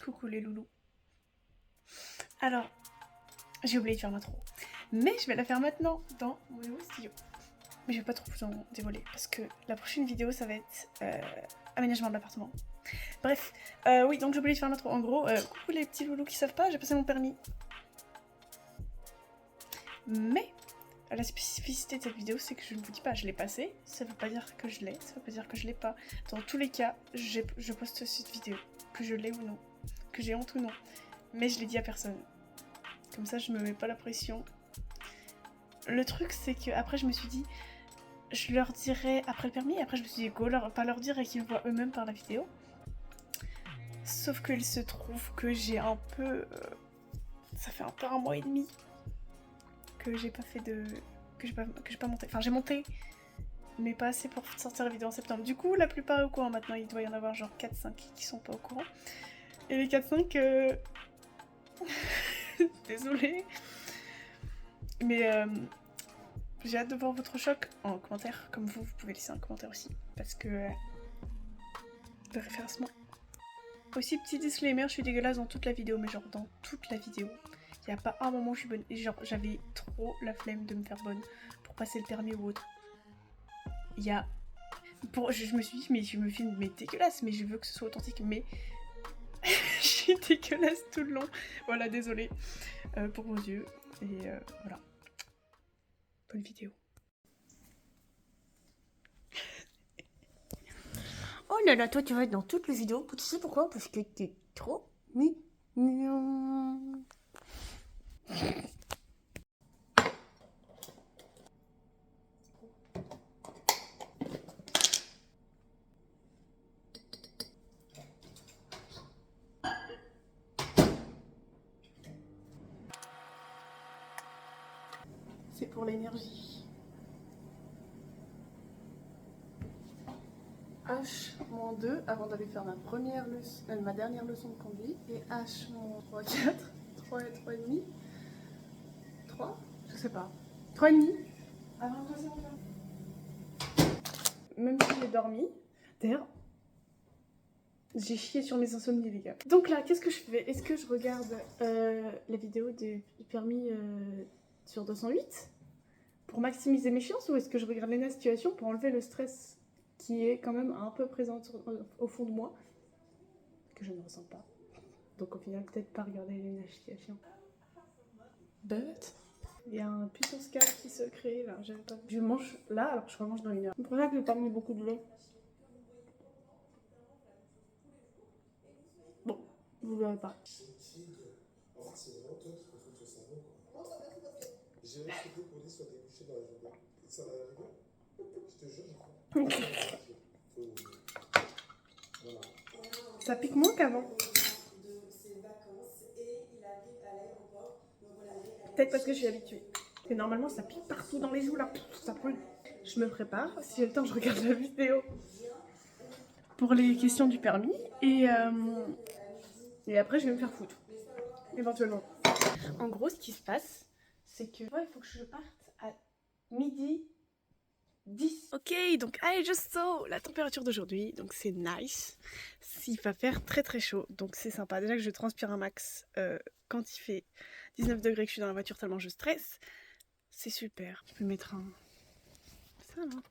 Coucou les loulous. Alors, j'ai oublié de faire l'intro. Mais je vais la faire maintenant dans mon nouveau studio. Mais je vais pas trop vous en dévoiler parce que la prochaine vidéo ça va être aménagement de l'appartement. Bref, oui donc j'ai oublié de faire l'intro. En gros, coucou les petits loulous qui savent pas, j'ai passé mon permis. Mais la spécificité de cette vidéo c'est que je ne vous dis pas je l'ai passé. Ça veut pas dire que je l'ai, ça veut pas dire que je l'ai pas. Dans tous les cas, je poste cette vidéo. Que je l'ai ou non. Que j'ai honte ou non. Mais je l'ai dit à personne. Comme ça je me mets pas la pression. Le truc c'est que après je me suis dit je leur dirai après le permis, après je me suis dit go pas leur dire et qu'ils le voient eux-mêmes par la vidéo. Sauf qu'il se trouve que j'ai un peu ça fait un peu 1 mois et demi que j'ai pas fait de que j'ai pas monté. Enfin j'ai monté mais pas assez pour sortir la vidéo en septembre. Du coup la plupart est au courant maintenant, il doit y en avoir genre 4-5 qui sont pas au courant. Et les 4-5 désolée. Mais j'ai hâte de voir votre choc en commentaire. Comme vous pouvez laisser un commentaire aussi. Parce que de référencement. Aussi, petit disclaimer, je suis dégueulasse dans toute la vidéo. Mais genre dans toute la vidéo. Il n'y a pas un moment où je suis bonne. Et genre j'avais trop la flemme de me faire bonne pour passer le permis ou autre. Il y a... Je me suis dit, mais je me filme mais dégueulasse. Mais je veux que ce soit authentique. Mais je suis dégueulasse tout le long. Voilà, désolée pour vos yeux. Et voilà. Bonne vidéo. Oh là là, toi tu vas être dans toutes les vidéos. Tu sais pourquoi? Parce que t'es trop mignon. C'est pour l'énergie. H-2 avant d'aller faire ma dernière leçon de conduite. Et H-3, 4, 3 et 3,5. 3 je sais pas. 3,5 avant de passer mon permis. Même si j'ai dormi. D'ailleurs, j'ai chié sur mes insomnies, les gars. Donc là, qu'est-ce que je fais? Est-ce que je regarde la vidéo du permis sur 208 pour maximiser mes chances, ou est-ce que je regarde la situation pour enlever le stress qui est quand même un peu présent au fond de moi, que je ne ressens pas. Donc au final, peut-être pas regarder la situation. But il y a un puissance 4 qui se crée là, j'avais pas vu. Je mange là alors que je remange dans 1 heure. C'est pour ça que j'ai pas mis beaucoup de lait. Bon, vous verrez pas. C'est vraiment toi qui confonds ton cerveau, quoi. J'ai même souhaité que mon lit soit débouché dans la journée. Et ça va arriver. Je te jure, j'y crois. Voilà. Ça pique moins qu'avant. Peut-être parce que je suis habituée. Et normalement, ça pique partout dans les joues là. Ça brûle. Je me prépare. Si j'ai le temps, je regarde la vidéo pour les questions du permis. Et après, je vais me faire foutre. Éventuellement. En gros, ce qui se passe, c'est que il faut que je parte à 12h10. Ok, donc I just saw la température d'aujourd'hui, donc c'est nice. Il va faire très très chaud, donc c'est sympa. Déjà que je transpire un max quand il fait 19 degrés que je suis dans la voiture tellement je stresse. C'est super. Je peux mettre un... ça là.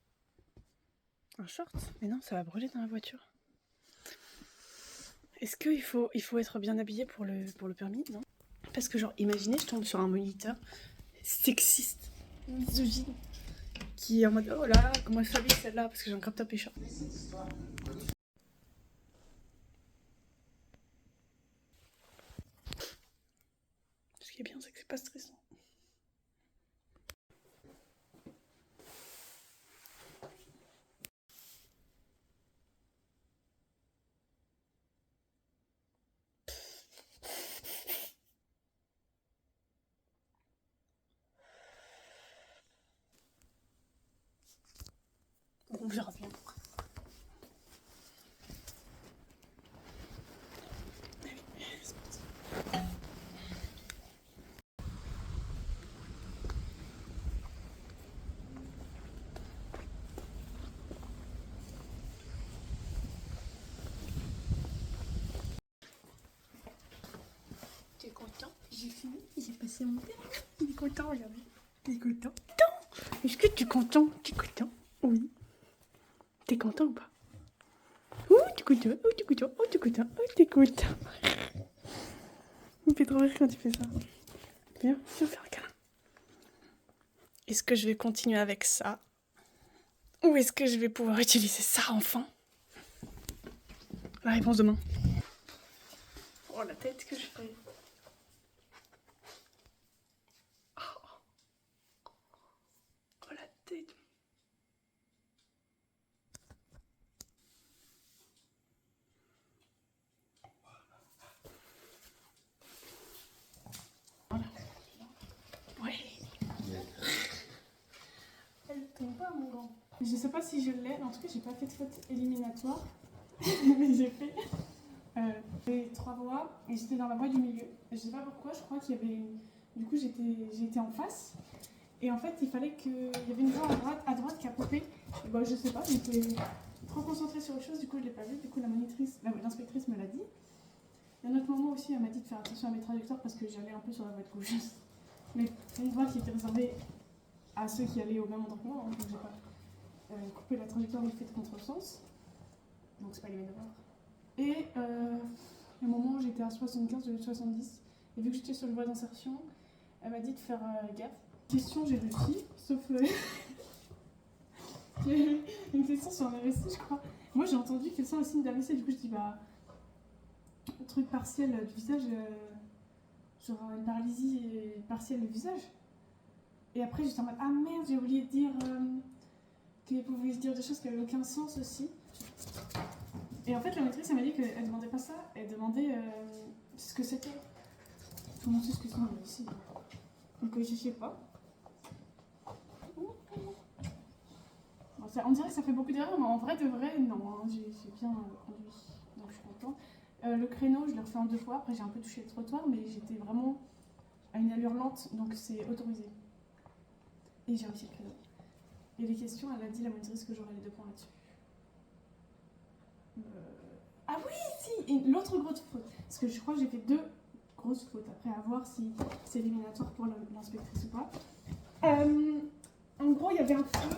Un short. Mais non, ça va brûler dans la voiture. Est-ce qu'il faut être bien habillé pour le permis? Non. Parce que genre, imaginez, je tombe sur un moniteur sexiste, misogyne, qui est en mode oh là là, comment elle s'habille celle-là parce que j'ai un crop top et short. Ce qui est bien, c'est que c'est pas stressant. Bon, on verra bien. Tu es content? J'ai fini, j'ai passé mon temps. Il est content, regardez. Il est content. Est-ce que tu es content? Tu es content? Oui. T'es content ou pas? Oh, tu es content? Oh, tu es content? Oh, tu es content? Oh, tu es content? Il me fait trop rire quand tu fais ça. Viens, viens faire un câlin. Est-ce que je vais continuer avec ça? Ou est-ce que je vais pouvoir utiliser ça enfin? La réponse demain. Oh, la tête que je fais. Oh, la tête. Voilà. Ouais. Elle tombe pas, mon gant. Je sais pas si je l'ai, en tout cas, j'ai pas fait de faute éliminatoire. Mais j'ai fait les 3 voies et j'étais dans la voie du milieu. Je sais pas pourquoi, je crois qu'il y avait. Du coup, j'étais en face. Et en fait, il fallait que. Il y avait une voie à droite qui a popé. Et bah, je sais pas, j'étais trop concentrée sur autre chose, du coup, je l'ai pas vu. Du coup, l'inspectrice me l'a dit. Et à un autre moment aussi, elle m'a dit de faire attention à mes trajectoires parce que j'allais un peu sur la voie de gauche. Mais une voie qui était réservée à ceux qui allaient au même endroit que moi, hein, donc j'ai pas coupé la trajectoire du fait de contresens. Donc c'est pas les mêmes devoirs. Et au moment où j'étais à 75, je 70. Et vu que j'étais sur une voie d'insertion, elle m'a dit de faire gaffe. Question, j'ai réussi, sauf j'ai eu une question sur un AVC, je crois. Moi j'ai entendu que c'est un signe d'AVC, du coup je dis bah truc partiel du visage, genre une paralysie partielle du visage. Et après j'étais en mode ah merde, j'ai oublié de dire qu'il pouvait se dire des choses qui n'avaient aucun sens aussi. Et en fait la maîtresse elle m'a dit qu'elle demandait pas ça, elle demandait ce que c'était. Tout le monde sait ce que c'est un AVC. Donc je sais pas. Bon, on dirait que ça fait beaucoup d'erreurs, mais en vrai de vrai, non, hein, j'ai bien conduit, donc je suis contente. Le créneau, je l'ai refait en 2 fois, après j'ai un peu touché le trottoir, mais j'étais vraiment à une allure lente, donc c'est autorisé. Et j'ai réussi le créneau. Et les questions, elle a dit la maîtresse que j'aurais les 2 points là-dessus. Ah oui, si. Et l'autre grosse faute, parce que je crois que j'ai fait 2 grosses fautes, après à voir si c'est éliminatoire pour l'inspectrice ou pas. En gros, il y avait un feu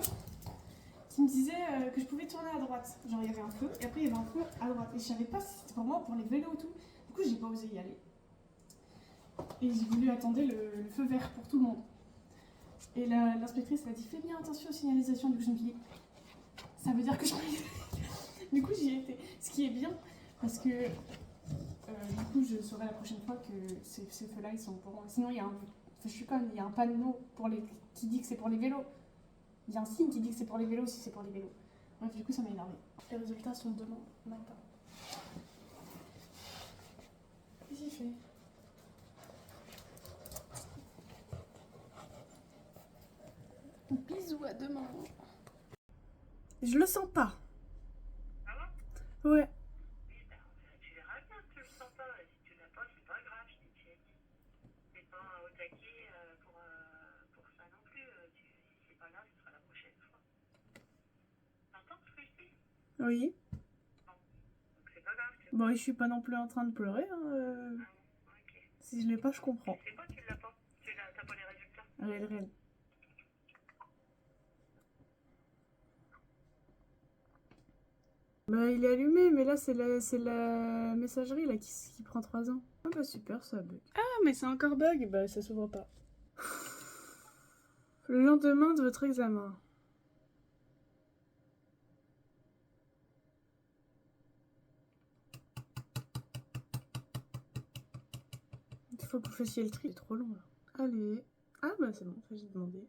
qui me disait que je pouvais tourner à droite. Genre, il y avait un feu, et après, il y avait un feu à droite. Et je savais pas si c'était pour moi ou pour les vélos et tout. Du coup, j'ai pas osé y aller. Et j'ai voulu attendre le feu vert pour tout le monde. Et l'inspectrice, elle a dit fais bien attention aux signalisations. Du coup, je me suis dit ça veut dire que je peux. Du coup, j'y ai été. Ce qui est bien, parce que du coup, je saurai la prochaine fois que ces feux-là, ils sont pour moi. Sinon, il y a un. Je suis conne, il y a un panneau qui dit que c'est pour les vélos. Il y a un signe qui dit que c'est pour les vélos si c'est pour les vélos. Bref, du coup, ça m'a énervé. Les résultats sont demain matin. Qu'est-ce qu'il fait? Bisous, à demain. Je le sens pas. Ah bon? Ouais. Oui, ben, tu verras bien que tu le sens pas. Si tu l'as pas, c'est pas grave, je t'ai check. T'es pas au taquet pour ça non plus. Si c'est pas là, ce sera la prochaine fois. T'entends ce que je dis? Oui. Bon, donc c'est pas grave. Bon, je suis pas non plus en train de pleurer. Hein. Ah, ok. Si je l'ai pas, je comprends. C'est quoi, tu l'as pas? T'as pas les résultats? Réel, réel. Bah, il est allumé, mais là, c'est la messagerie là, qui prend 3 ans. Ah bah super, ça bug. Ah, mais c'est encore bug. Bah, ça s'ouvre pas. Le lendemain de votre examen. Il faut que vous fassiez le tri. C'est trop long là. Allez. Ah bah c'est bon, ça j'ai demandé.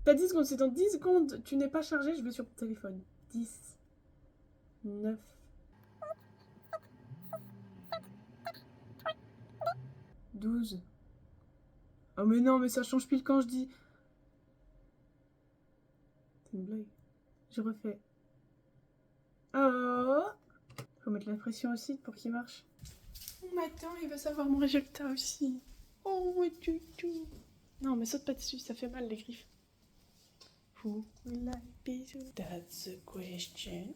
T'as 10 secondes, c'est dans 10 secondes, tu n'es pas chargé, je vais sur ton téléphone. 10, 9, 12. Oh mais non, mais ça change pile quand je dis. C'est une blague. Je refais. Oh! Faut mettre la pression aussi pour qu'il marche. Attends, il va savoir mon résultat aussi. Oh, ouais, tout. Non, mais saute pas dessus, ça fait mal les griffes. Who will I be to? That's the question.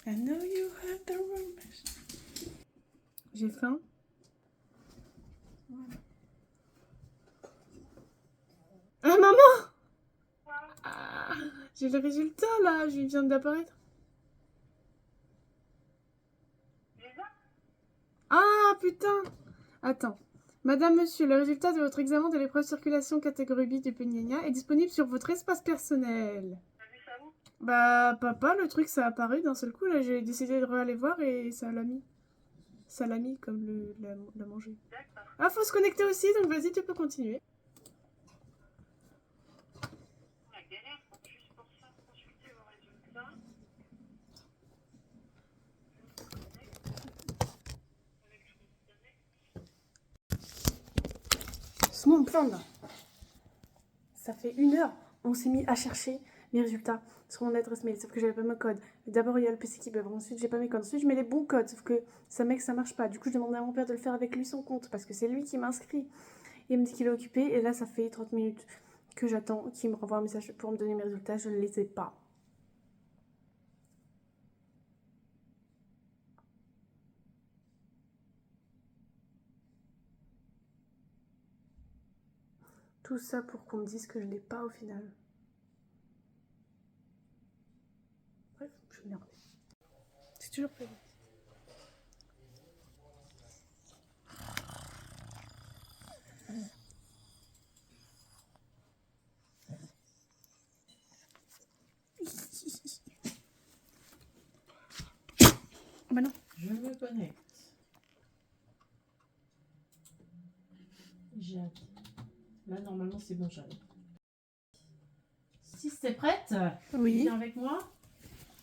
I know you have the rumors. J'ai faim. Voilà. Ah, maman! Ah, j'ai le résultat là, je viens d'apparaître. Ah putain! Attends. Madame, monsieur, le résultat de votre examen de l'épreuve circulation catégorie B du Peñagna est disponible sur votre espace personnel. T'as vu ça où? Bah, papa, le truc ça a apparu d'un seul coup, là j'ai décidé de aller voir et ça l'a mis. Ça l'a mis comme l'a mangé. D'accord. Ah, faut se connecter aussi, donc vas-y, tu peux continuer. La galère, juste pour ça, consulter vos résultats. C'est mon plan là. Ça fait 1 heure, on s'est mis à chercher mes résultats sur mon adresse mail, sauf que j'avais pas mon code. D'abord il y a le PC qui bug, ensuite j'ai pas mes codes, ensuite je mets les bons codes, sauf que ça marche pas. Du coup je demandais à mon père de le faire avec lui son compte, parce que c'est lui qui m'inscrit. Il me dit qu'il est occupé, et là ça fait 30 minutes que j'attends qu'il me renvoie un message pour me donner mes résultats, je ne les ai pas. Tout ça pour qu'on me dise que je l'ai pas au final. Bref, je suis énervée. C'est toujours pas bon. Bah non. Je me connecte. J'ai hâte. Là, normalement, c'est bon, j'arrive. Si t'es prête, Oui. viens avec moi.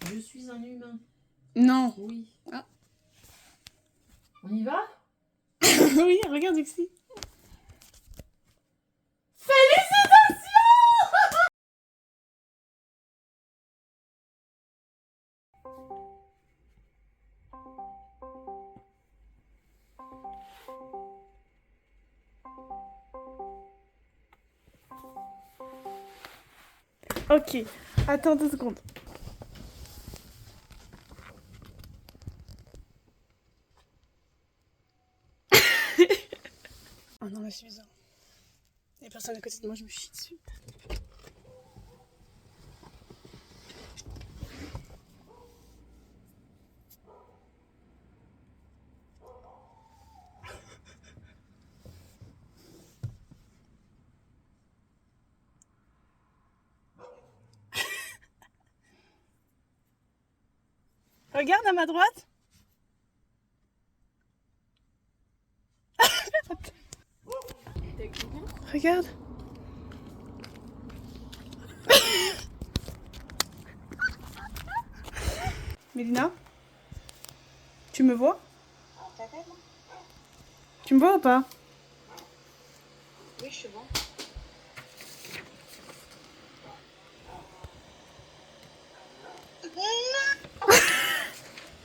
Je suis un humain. Non. Oui. Ah. On y va? Oui, regarde ici. Ok, attends 2 secondes. Oh non, là, c'est bizarre. Il y a personne à côté de moi, je me chie dessus. Regarde à ma droite. Regarde. Mélina, tu me vois? Tu me vois ou pas? Oui, je suis bon.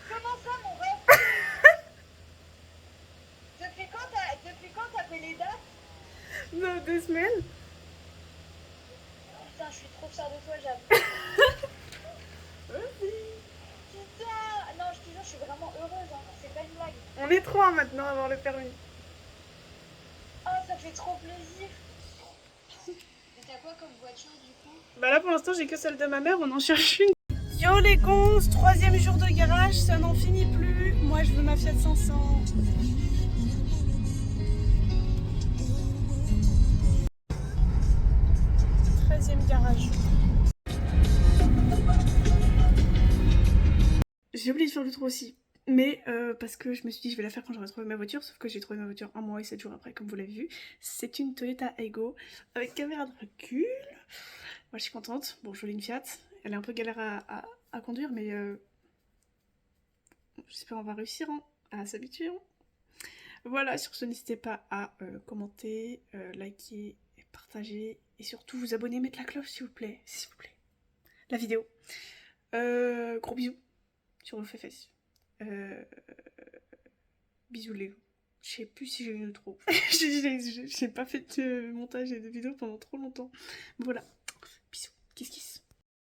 Comment ça, mon ref? Depuis quand t'as fait les dates? Non, 2 semaines. Putain, je suis trop fière de toi, j'avoue. Putain! Non, je te jure, je suis vraiment heureuse, hein. C'est pas une blague. On est 3 maintenant à avoir le permis. Oh, ça fait trop plaisir. Et t'as quoi comme voiture, du coup? Bah là pour l'instant j'ai que celle de ma mère, on en cherche une. Yo les cons, 3e jour de garage, ça n'en finit plus. Moi je veux ma Fiat 500. Garage. J'ai oublié de faire le tour aussi, mais parce que je me suis dit je vais la faire quand j'aurai trouvé ma voiture, sauf que j'ai trouvé ma voiture 1 mois et 7 jours après, comme vous l'avez vu. C'est une Toyota Aygo avec caméra de recul. Moi je suis contente. Bon, je voulais une Fiat, elle est un peu galère à conduire, mais j'espère qu'on va réussir à s'habituer. Voilà, sur ce n'hésitez pas à commenter, liker, partager et surtout vous abonner, mettre la cloche s'il vous plaît, la vidéo. Gros bisous sur vos fesses. Bisous les gars. Je sais plus si j'ai une ou trop. J'ai pas fait de montage et de vidéo pendant trop longtemps. Voilà. Bisous. Kiss kiss.